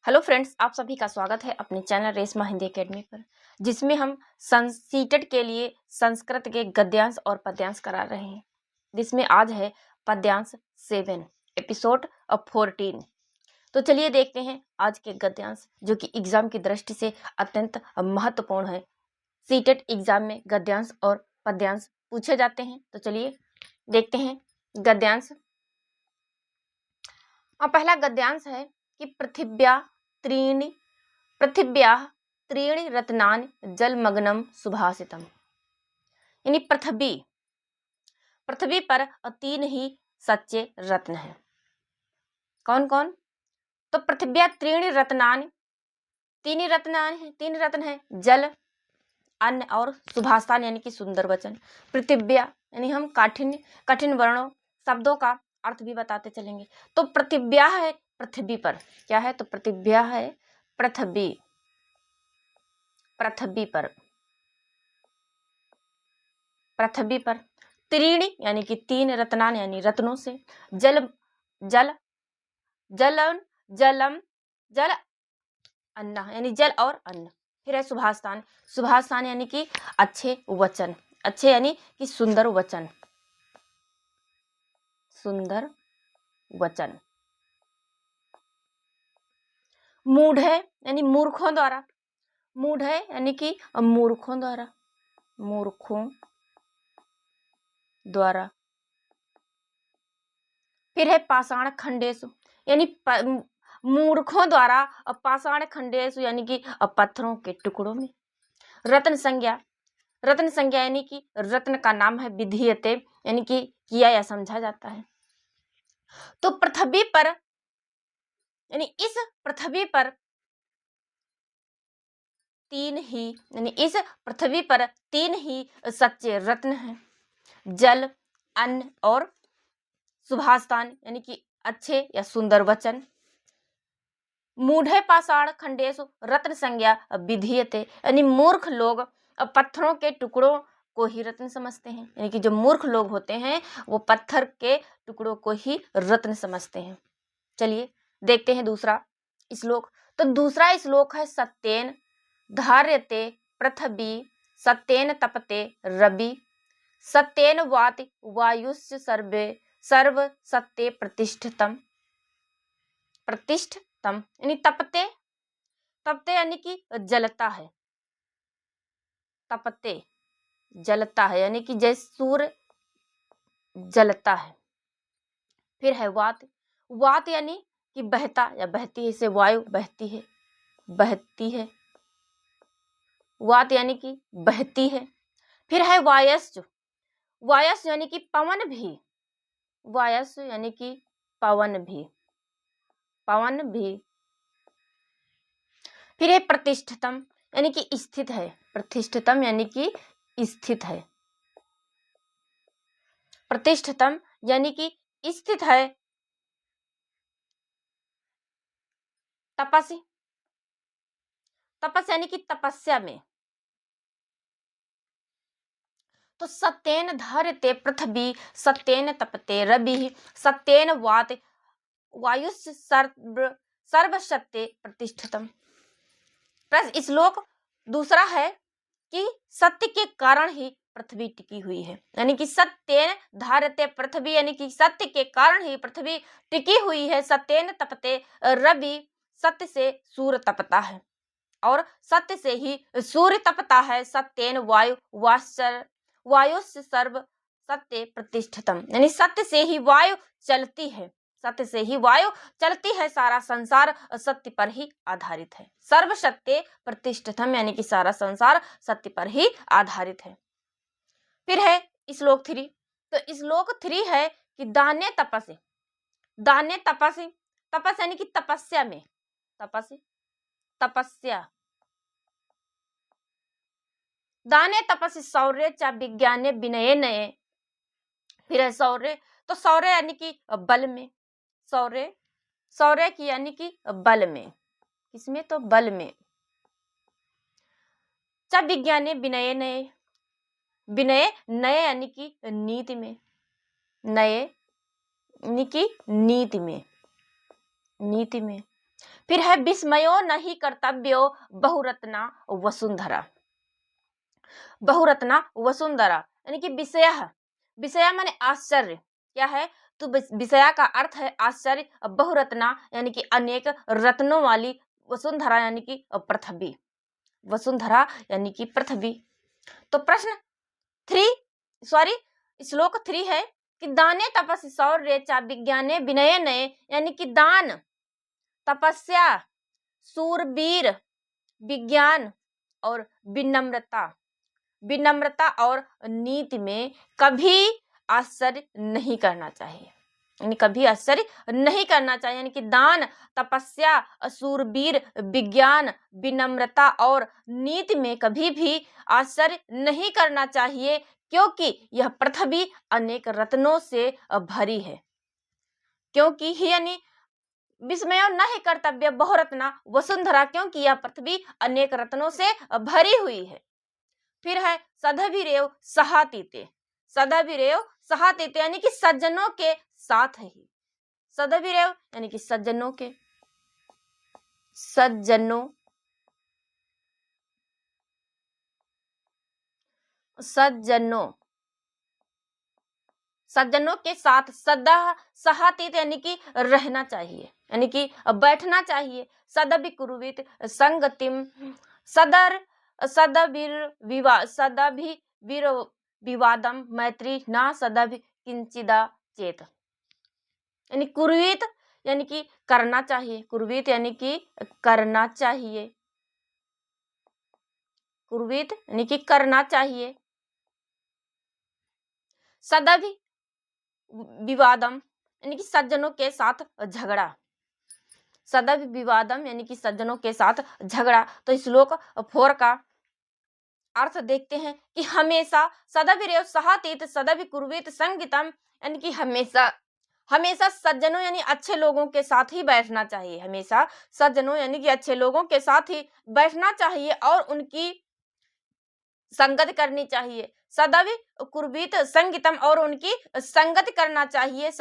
Hello friends, आप सभी का स्वागत है अपने चैनल रेशमा हिंदी एकेडमी पर, जिसमें हम सीटेट के लिए संस्कृत के गद्यांश और पद्यांश करा रहे हैं। जिसमें आज है पद्यांश 7 एपिसोड 14। तो चलिए देखते हैं आज के गद्यांश, जो कि एग्जाम की दृष्टि से अत्यंत महत्वपूर्ण है। सीटेट एग्जाम में गद्यांश और पद्यांश पूछे जाते हैं। तो चलिए देखते हैं गद्यांश। पहला गद्यांश है कि पृथिव्याः त्रीणि रत्नानि जलमग्नं सुभाषितम्। यानी पृथ्वी पर 3 ही सच्चे रत्न हैं। कौन कौन? तो पृथिव्या त्रीणि रत्नानि, 3 रत्न है, जल, अन्न और सुभाषितानि यानी कि सुंदर वचन। पृथिव्या यानी हम कठिन वर्णों शब्दों का अर्थ भी बताते चलेंगे। तो पृथिव्या है पृथ्वी पर, क्या है? तो पृथिव्या है पृथ्वी पर। त्रीणि यानी कि 3 रत्नान यानी रत्नों से, जलम अन्न यानी जल और अन्न। फिर है सुभाषितान यानी कि अच्छे वचन, अच्छे यानी कि सुंदर वचन। मूढ़ है यानी मूर्खों द्वारा, फिर है पाषाण खंडेशु यानी मूर्खों द्वारा पाषाण खंडेशु यानी कि पत्थरों के टुकड़ों में। रत्न संज्ञा यानी कि रत्न का नाम है। विधीयते यानी कि किया या समझा जाता है। तो पृथ्वी पर यानी इस पृथ्वी पर 3 ही सच्चे रत्न हैं, जल, अन्न और सुभाषितान यानी कि अच्छे या सुंदर वचन। मूढ़े पाषाण खंडेशु रत्न संज्ञा विधीयते यानी मूर्ख लोग पत्थरों के टुकड़ों को ही रत्न समझते हैं। यानी कि जो मूर्ख लोग होते हैं वो पत्थर के टुकड़ों को ही रत्न समझते हैं। चलिए देखते हैं दूसरा श्लोक। तो दूसरा श्लोक है सत्येन धार्यते पृथ्वी, सत्येन तपते रवि, सत्येन वाति वायुश्च सर्व सत्ये प्रतिष्ठितम यानी तपते यानी कि जलता है, यानी कि जैसे सूर्य जलता है। फिर है वात यानी कि बहता या बहती है, इसे वायु बहती है, वात यानी कि बहती है। फिर है वायस्यु यानी कि पवन भी। फिर है प्रतिष्ठितम यानी कि स्थित है, प्रतिष्ठितम यानी कि स्थित है, तपसी यानी कि तपस्या में। तो सत्येन धार्यते पृथ्वी, सत्येन तपते रवि, सत्येन वात वायुश्च सर्व सत्ये प्रतिष्ठितम। प्लस श्लोक दूसरा है कि सत्य के कारण ही पृथ्वी टिकी हुई है। यानी कि सत्येन धार्यते पृथ्वी यानी कि सत्य के कारण ही पृथ्वी टिकी हुई है। सत्येन तपते रवि, सत्य से सूर्य तपता है और सत्य से ही सूर्य तपता है। सत्येन वायुश्च सर्व सत्ये प्रतिष्ठितम यानी सत्य से ही वायु चलती है, सारा संसार सत्य पर ही आधारित है। सर्व सत्ये प्रतिष्ठितम यानी कि सारा संसार सत्य पर ही आधारित है। फिर है श्लोक 3। तो श्लोक 3 है कि दान्य तपसी यानी कि तपस्या में, तपस्या। दाने तपसी शौर्य च विज्ञाने विनये नये। फिर है शौर्य, तो शौर्य यानी कि बल में, शौर्य की यानी कि बल में, किसमें? तो बल में। च विज्ञाने विनये नये, विनय नये यानी कि नीति में, नये यानी कि नीति में। फिर है विस्मयो नहीं कर्तव्यो बहुरत्ना वसुंधरा। बहुरत्ना वसुंधरा यानी कि विषय माने आश्चर्य, क्या है तो विषया का अर्थ है आश्चर्य, बहुरत्ना यानी कि अनेक रत्नों वाली, वसुंधरा यानी कि पृथ्वी, वसुंधरा यानी कि पृथ्वी। तो प्रश्न 3 श्लोक 3 है कि दाने तपस्या शौर्य चा विज्ञाने विनय नये, यानी कि दान, तपस्या, सूरवीर, विज्ञान और विनम्रता और नीति में कभी आश्चर्य नहीं करना चाहिए, यानी कभी आश्चर्य नहीं करना चाहिए, यानी कि दान, तपस्या, सूरवीर, विज्ञान, विनम्रता और नीति में कभी भी आश्चर्य नहीं करना चाहिए, क्योंकि यह पृथ्वी अनेक रत्नों से भरी है। क्योंकि ही यानी विस्मय नहीं कर्तव्य बहुरत्ना वसुंधरा, क्योंकि यह पृथ्वी अनेक रत्नों से भरी हुई है। फिर है सदभिरेव सहातीते, सदभिरेव सहातीते यानी कि सज्जनों के साथ ही, सदभिरेव यानी कि सज्जनों के, सज्जनों के साथ, सदा सहातीत यानी कि रहना चाहिए, यानी कि बैठना चाहिए। सदभि कुरुवित संगतिम सदभि विवादम मैत्री ना सदभि किंचिदा चेत, यानी कुरुवित यानी कि करना चाहिए, कुरुवित यानी कि करना चाहिए, कुरुवित यानी कि करना चाहिए। सदभि विवादम यानी कि सज्जनों के साथ झगड़ा, सदभि विवादम यानी कि सज्जनों के साथ झगड़ा। तो श्लोक 4 का अर्थ देखते हैं कि हमेशा सदभिरेव सहातीत सदभि कुर्वीत संगितम, यानी कि हमेशा सज्जनों यानी अच्छे लोगों के साथ ही बैठना चाहिए, हमेशा सज्जनों यानी कि अच्छे लोगों के साथ ही बैठना चाहिए और उनकी संगत करनी चाहिए। सदभि कुर्वीत संगीतम और उनकी संगत करना चाहिए।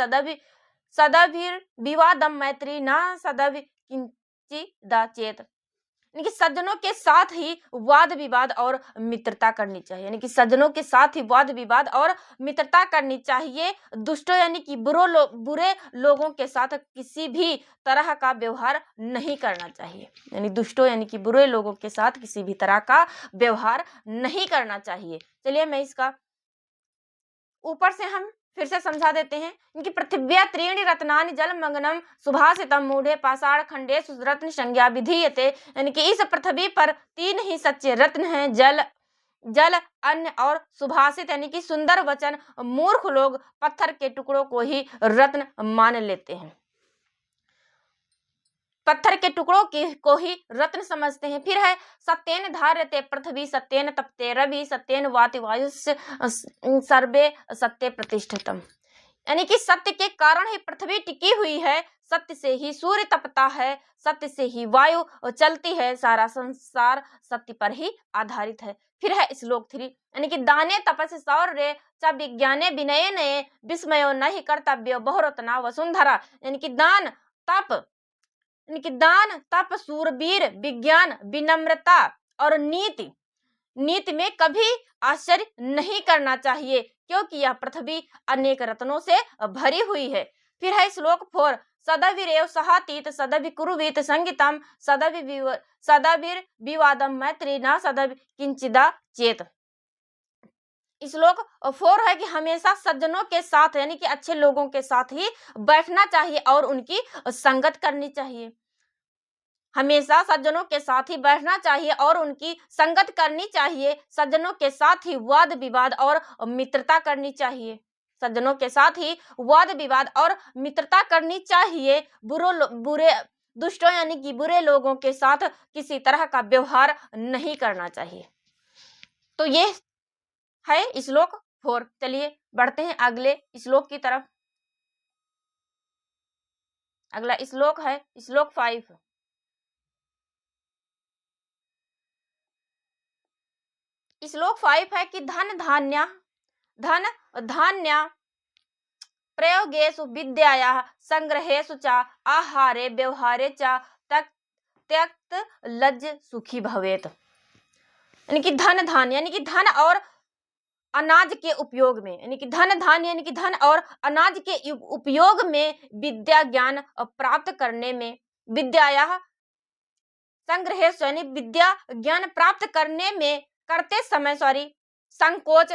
सदभिर विवादम मैत्री ना सदभि किंचिदा चेत, यानी कि सज्जनों के साथ ही वाद विवाद और मित्रता करनी चाहिए, यानी कि सज्जनों के साथ ही वाद विवाद और मित्रता करनी चाहिए। दुष्टों यानी कि बुरे लोगों के साथ किसी भी तरह का व्यवहार नहीं करना चाहिए, यानी दुष्टों यानी कि बुरे लोगों के साथ किसी भी तरह का व्यवहार नहीं करना चाहिए। चलिए मैं इसका ऊपर से हम फिर से समझा देते हैं कि पृथिव्या त्रीणि रत्नानि जल मंगनम सुभाषितम मूढ़े पाषाण खंडेषु रत्न संज्ञा विधीयते, यानी कि इस पृथ्वी पर 3 ही सच्चे रत्न हैं, जल अन्न और सुभाषित यानी कि सुंदर वचन। मूर्ख लोग पत्थर के टुकड़ों को ही रत्न मान लेते हैं, पत्थर के टुकड़ों को ही रत्न समझते हैं। फिर है सत्येन धार्यते पृथ्वी सत्येन तपते रवि सत्येन वाति वायुस्य सर्वे सत्य प्रतिष्ठितम, यानी कि सत्य के कारण ही पृथ्वी टिकी हुई है, सत्य से ही सूर्य तपता है, सत्य से ही वायु चलती है, सारा संसार सत्य पर ही आधारित है। फिर है श्लोक 3 यानी कि दाने तपस्य शौर्य च विज्ञाने विनय नये विस्मयो नहीं कर्तव्य बहुरत्ना वसुंधरा, यानी कि दान तप सूरवीर विज्ञान विनम्रता और नीति में कभी आश्चर्य नहीं करना चाहिए, क्योंकि यह पृथ्वी अनेक रत्नों से भरी हुई है। फिर है श्लोक 4 सदभिरेव सहातीत सदभि कुरुवीत संगीतम सदभिर विवादम मैत्री ना सदभि किंचिदा चेत। श्लोक 4 है कि हमेशा सज्जनों के साथ यानी कि अच्छे लोगों के साथ ही बैठना चाहिए और उनकी संगत करनी चाहिए, हमेशा सज्जनों के साथ ही बैठना चाहिए और उनकी संगत करनी चाहिए। सज्जनों के साथ ही वाद विवाद और मित्रता करनी चाहिए, सज्जनों के साथ ही वाद विवाद और मित्रता करनी चाहिए। बुरे दुष्टों यानी कि बुरे लोगों के साथ किसी तरह का व्यवहार नहीं करना चाहिए। तो ये है श्लोक 4। चलिए बढ़ते हैं अगले श्लोक की तरफ। अगला श्लोक है श्लोक 5। श्लोक 5 है कि धन धान्य प्रयोगेषु विद्यायाः संग्रहेषु च आहारे व्यवहारे च त्यक्त लज्ज सुखी भवेत। यानी कि धन धान्य यानी कि धन और अनाज के उपयोग में, यानी कि धन धान्य यानी कि धन और अनाज के उपयोग में विद्या ज्ञान प्राप्त करने में, विद्याया संग्रह यानी विद्या ज्ञान प्राप्त करने में करते समय संकोच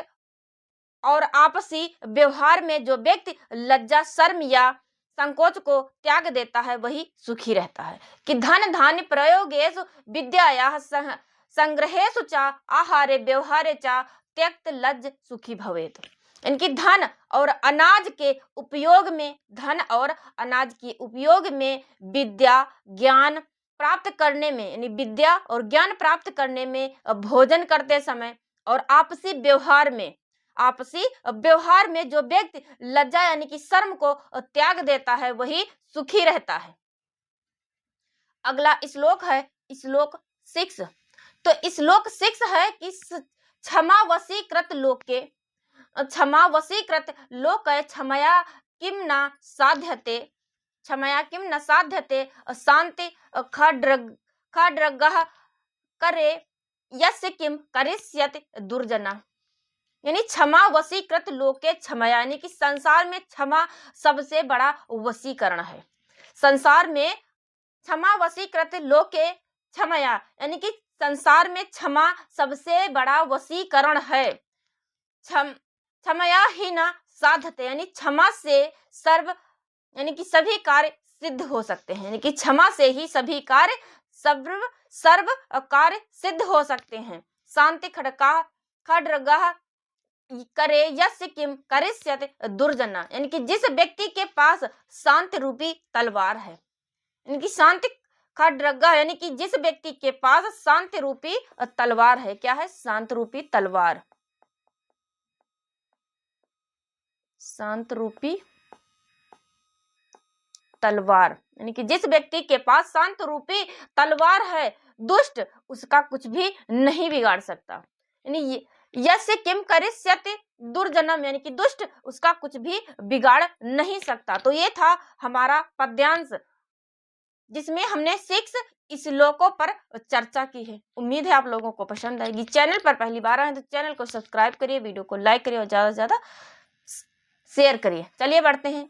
और आपसी व्यवहार में जो व्यक्ति लज्जा शर्म या संकोच को त्याग देता है वही सुखी रहता है। कि धन धान्य प्रयोगेषु विद्यायाः संग्रहेषु च आहारे व्यवहारे च त्यक्त लज्ज सुखी भवेत। इनकी धन और अनाज के उपयोग में, धन और अनाज के उपयोग में विद्या ज्ञान प्राप्त करने में, यानी विद्या और ज्ञान प्राप्त करने में, भोजन करते समय और आपसी व्यवहार में जो व्यक्ति लज्जा यानी कि शर्म को त्याग देता है वही सुखी रहता है। अगला श्लोक है श्लोक 6। तो श्लोक 6 है कि क्षमा वशीकृत लोके, क्षमा वशीकृत लोक क्षमया किम न साध्यते, क्षमया किम न साध्यते शांति खड्रगः करे यस्य किम करिष्यति दुर्जना। यानी क्षमा वशीकृत लोके क्षमया, यानी कि संसार में क्षमा सबसे बड़ा वशीकरण है। संसार में क्षमा वशीकृत लोके क्षमया, यानी कि संसार में क्षमा सबसे बड़ा वशीकरण है। क्षमया ही न साधते, यानी क्षमा से यानी कि सभी कार्य सिद्ध हो सकते हैं, यानी कि क्षमा से ही सभी कार्य सर्व कार्य सिद्ध हो सकते हैं। शांति खड्रगः करे यस्य किम करिष्यति दुर्जना, यानी कि जिस व्यक्ति के पास शांति रूपी तलवार है, यानी कि शांति खड्रगः यानी कि जिस व्यक्ति के पास शांति रूपी तलवार है। क्या है? शांत रूपी तलवार, शांत रूपी तलवार, यानी कि जिस व्यक्ति के पास शांत रूपी तलवार है, दुष्ट उसका कुछ भी नहीं बिगाड़ सकता। यानी यस्य किम करिष्यति दुर्जनम, यानी कि दुष्ट उसका कुछ भी बिगाड़ नहीं सकता। तो ये था हमारा पद्यांश जिसमें हमने 6 श्लोकों पर चर्चा की है। उम्मीद है आप लोगों को पसंद आएगी। चैनल पर पहली बार आए तो चैनल को सब्सक्राइब करिए, वीडियो को लाइक करिए और ज्यादा से ज्यादा शेयर करिए। चलिए बढ़ते हैं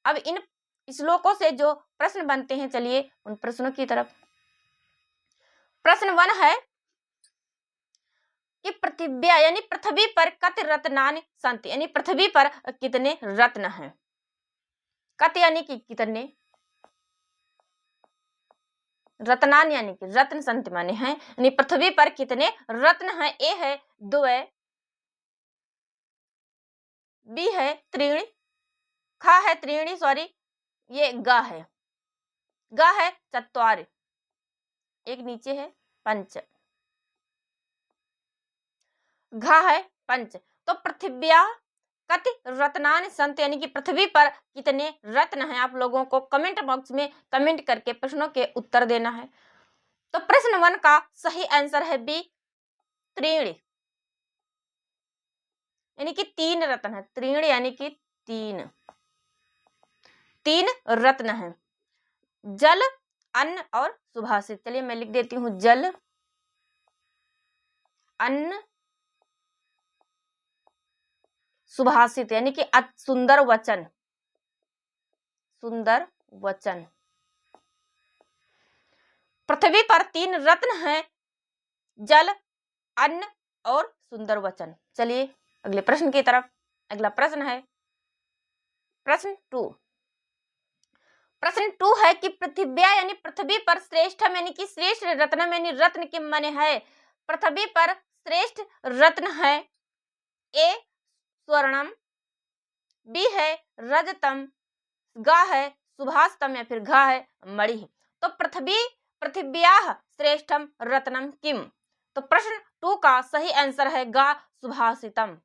अब इन श्लोकों से जो प्रश्न बनते हैं, चलिए उन प्रश्नों की तरफ। प्रश्न 1 है कि पृथिव्या यानी पृथ्वी पर कति रत्नानि सन्ति, यानी पृथ्वी पर कितने रत्न हैं। कति यानी कि कितने, रत्नानि यानी कि रत्न, सन्ति माने हैं, यानी पृथ्वी पर कितने रत्न हैं। ए है 2, बी है त्रीणि, खा है त्रीणि, ये गा है 4, एक नीचे है 5, घा है 5। तो पृथिव्या कति रत्नानि सन्ति, यानी कि पृथ्वी पर कितने रत्न हैं। आप लोगों को कमेंट बॉक्स में कमेंट करके प्रश्नों के उत्तर देना है। तो प्रश्न 1 का सही आंसर है बी, त्रीणि, यानी कि 3 रत्न है। त्रीणि यानी कि 3 रत्न हैं। जल, अन्न और सुभाषित। चलिए मैं लिख देती हूँ, जल, अन्न, सुभाषित, यानी कि सुंदर वचन, सुंदर वचन। पृथ्वी पर 3 रत्न हैं, जल, अन्न और सुंदर वचन। चलिए अगले प्रश्न की तरफ। अगला प्रश्न है प्रश्न 2। प्रश्न 2 है कि पृथिव्या यानी पृथ्वी पर श्रेष्ठम यानी कि श्रेष्ठ रत्नम, यानी रत्न के माने है पृथ्वी पर श्रेष्ठ रत्न है। ए स्वर्णम, बी है रजतम, गा है सुभाषतम या फिर घा है मणि। तो पृथिव्याः श्रेष्ठम रत्नम किम। तो प्रश्न 2 का सही आंसर है गा सुभाषितम।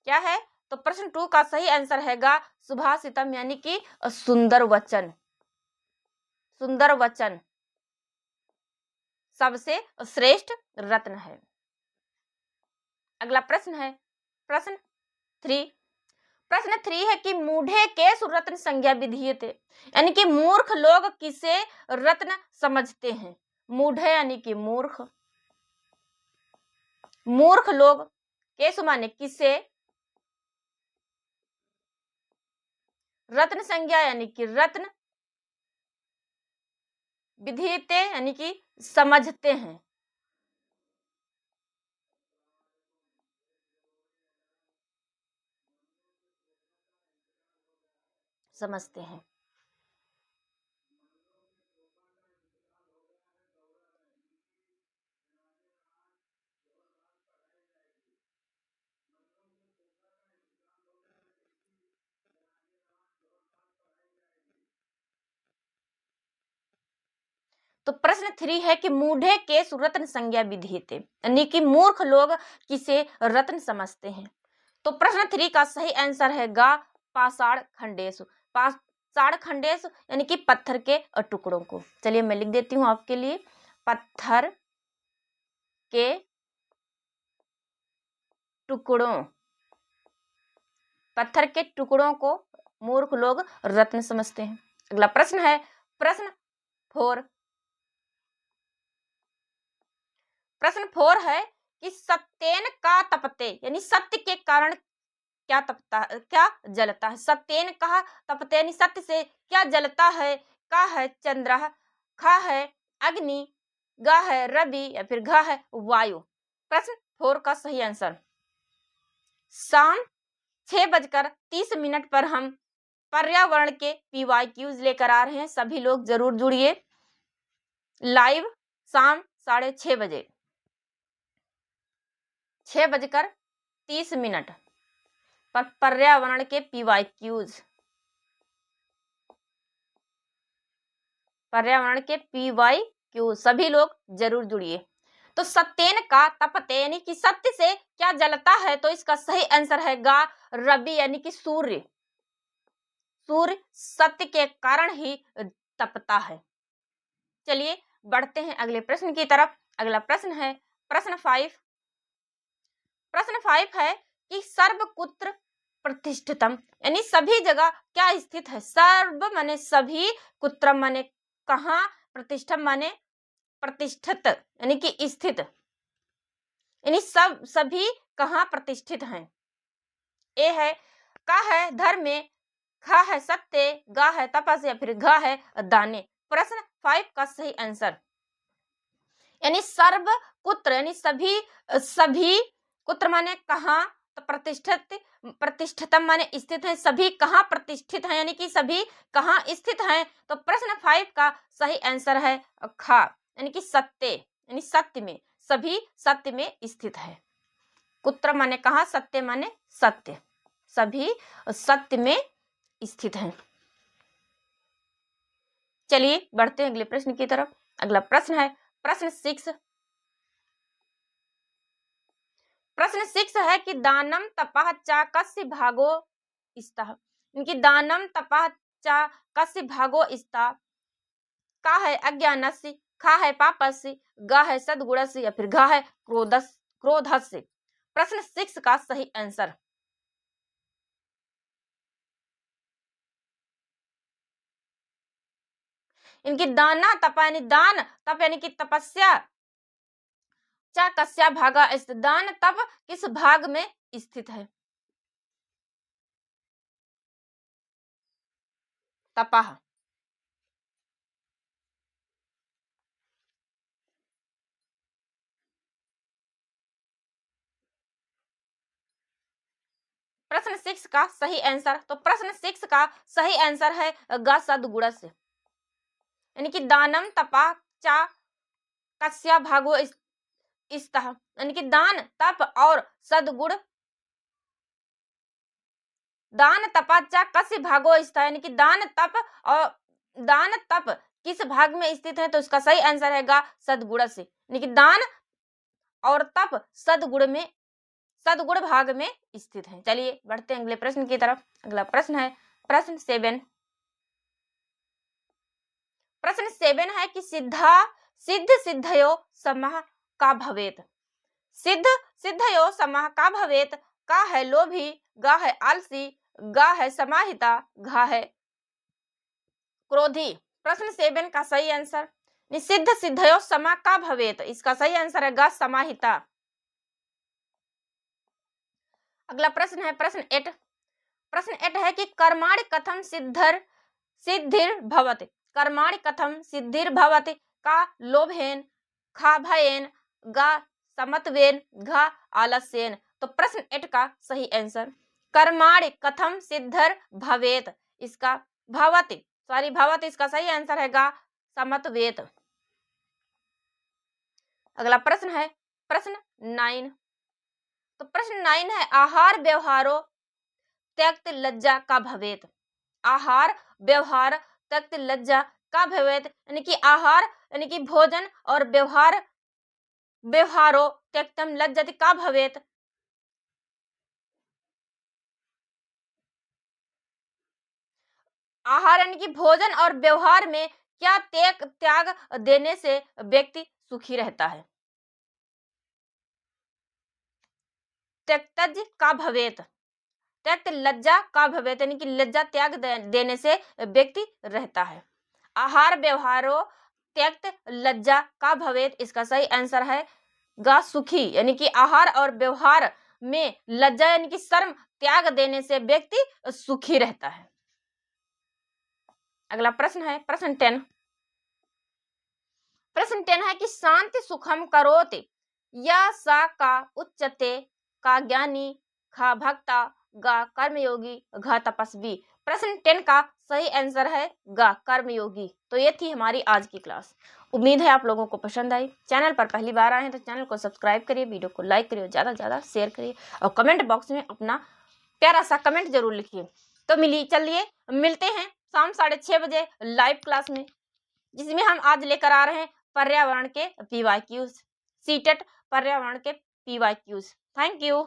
क्या है? तो प्रश्न 2 का सही आंसर है गा सुभाषितम, यानी कि सुंदर वचन, सुंदर वचन सबसे श्रेष्ठ रत्न है। अगला प्रश्न है प्रश्न 3। प्रश्न 3 है कि मूढ़े के सुरत्न संज्ञा विधीयते, यानी कि मूर्ख लोग किसे रत्न समझते हैं। मूढ़े यानी कि मूर्ख, मूर्ख लोग केसु माने किसे, रत्न संज्ञा यानी कि रत्न, विधीयते यानी कि समझते हैं। समझते हैं। तो प्रश्न 3 है कि मूढ़े के सुरत्न संज्ञा विधीयते, यानी कि मूर्ख लोग किसे रत्न समझते हैं। तो प्रश्न 3 का सही आंसर है गा पाषाण खंडेशु। पाषाण खंडेशु यानी कि पत्थर के टुकड़ों को। चलिए मैं लिख देती हूँ आपके लिए, पत्थर के टुकड़ों, पत्थर के टुकड़ों को मूर्ख लोग रत्न समझते हैं। अगला प्रश्न है प्रश्न 4। प्रश्न 4 है कि सत्येन का तपते, यानी सत्य के कारण क्या तपता, क्या जलता है। सत्येन कहा तपते यानी सत्य से क्या जलता है। का है चंद्र, खा है अग्नि, गा है रवि या फिर घा है वायु। प्रश्न 4 का सही आंसर। शाम 6:30 पर हम पर्यावरण के PYQs लेकर आ रहे हैं। सभी लोग जरूर जुड़िए। लाइव शाम 6:30 6:30 पर पर्यावरण के PYQs, पर्यावरण के PYQ सभी लोग जरूर जुड़िए। तो सत्येन का तपते यानी कि सत्य से क्या जलता है, तो इसका सही आंसर है गा रवि यानी कि सूर्य। सूर्य सत्य के कारण ही तपता है। चलिए बढ़ते हैं अगले प्रश्न की तरफ। अगला प्रश्न है प्रश्न 5। प्रश्न 5 है कि सर्वकुत्र प्रतिष्ठितम, यानी सभी जगह क्या स्थित है। सर्व माने सभी, कुत्रम माने कहाँ, प्रतिष्ठम माने प्रतिष्ठित यानी कि स्थित, यानी सभी कहाँ प्रतिष्ठित हैं। ए है का है धर्म में, खा है सत्य, गा है तपस या फिर घा है दाने। प्रश्न 5 का सही आंसर, यानी सर्व कुत्र यानी सभी, सभी कुत्र माने कहाँ, तो प्रतिष्ठित, प्रतिष्ठितम माने स्थित है। सभी कहाँ प्रतिष्ठित हैं, यानी कि सभी कहाँ स्थित हैं। तो प्रश्न 5 का सही आंसर है खा, यानी कि सत्य, यानी सत्य में, सभी सत्य में स्थित है। कुत्र माने कहाँ, सत्य माने सत्य, सभी सत्य में स्थित हैं। चलिए बढ़ते हैं अगले प्रश्न की तरफ। अगला प्रश्न है प्रश्न 6। प्रश्न 6 है कि दानम तपः च कस्य भागो स्तः, इनकी दानम तपः च कस्य भागो स्तः। का है अज्ञानस्य, खा है पापस्य, गा है सद्गुणस्य या फिर घा है क्रोधस्य। प्रश्न 6 का सही आंसर, इनकी दाना तप यानी दान, तप यानी कि तपस्या, चा कस्या भागा स्थित, दान तप किस भाग में स्थित है। तपह, प्रश्न 6 का सही आंसर। तो प्रश्न 6 का सही आंसर है ग सद्गुणस्य, यानी कि दानम तपा चा कस्या भागो स्तः, यानी कि दान तप और सद्गुण, दान तपा चा कस्य भागो स्तः, यानी कि दान तप और दान तप किस भाग में स्थित है। तो इसका सही आंसर है गा सद्गुण से, यानी कि दान और तप सद्गुण में, सद्गुण भाग में स्थित है। चलिए बढ़ते हैं अगले प्रश्न की तरफ। अगला प्रश्न है प्रश्न 7। प्रश्न 7 है कि सिद्ध सिद्धयो समः का भवेत। सिद्ध सिद्धयो समः का भवेत। का है लोभी, गा है आलसी, गा है समाहिता, घा है क्रोधी। प्रश्न 7 का सही आंसर निषिद्ध सिद्धयो समा का भवेत, इसका सही आंसर है गा समाहिता। अगला प्रश्न है प्रश्न 8। प्रश्न 8 है कि कर्माणि कथम सिद्धिर्भवति, कर्माणि कथम सिद्धिर्भवति, का लोभेन, खा भयेन, गा समत्वेन, घा आलस्येन। तो प्रश्न 8 का सही आंसर कर्माणि कथम सिद्धिर्भवेत, इसका भवति इसका सही आंसर है गा समत्वेत। अगला प्रश्न है प्रश्न 9। तो प्रश्न 9 है आहार व्यवहारो त्यक्त लज्जा का भवेत, आहार व्यवहार त्यक्त लज्जा का भवेत, यानी कि आहार यानी कि भोजन और व्यवहारो त्यक्तम लज्जति का भवेत। आहार यानी कि भोजन और व्यवहार में क्या त्याग देने से व्यक्ति सुखी रहता है। त्यक्तज का भवेत, त्यक्त लज्जा का भवेत, यानी कि लज्जा त्याग देने से व्यक्ति रहता है। आहार व्यवहारो त्यक्त लज्जा का भवेत, इसका सही आंसर है गा सुखी, यानी कि आहार और व्यवहार में लज्जा यानी कि शर्म त्याग देने से व्यक्ति सुखी रहता है। अगला प्रश्न है प्रश्न 10। प्रश्न 10 है कि शांति सुखम करोति, या सा का उच्चते, का ज्ञानी, खा भक्ता, गा कर्मयोगी, घ तपस्वी। प्रश्न 10 का सही आंसर है गा कर्मयोगी। तो ये थी हमारी आज की क्लास। उम्मीद है आप लोगों को पसंद आई। चैनल पर पहली बार आए हैं तो चैनल को सब्सक्राइब करिए, वीडियो को लाइक करिए, ज़्यादा से ज़्यादा शेयर करिए और कमेंट बॉक्स में अपना प्यारा सा कमेंट जरूर लिखिए। तो चलिए मिलते हैं शाम 6:30 बजे लाइव क्लास में, जिसमें हम आज लेकर आ रहे हैं पर्यावरण के PYQs, सीटेट पर्यावरण के PYQs। Thank you.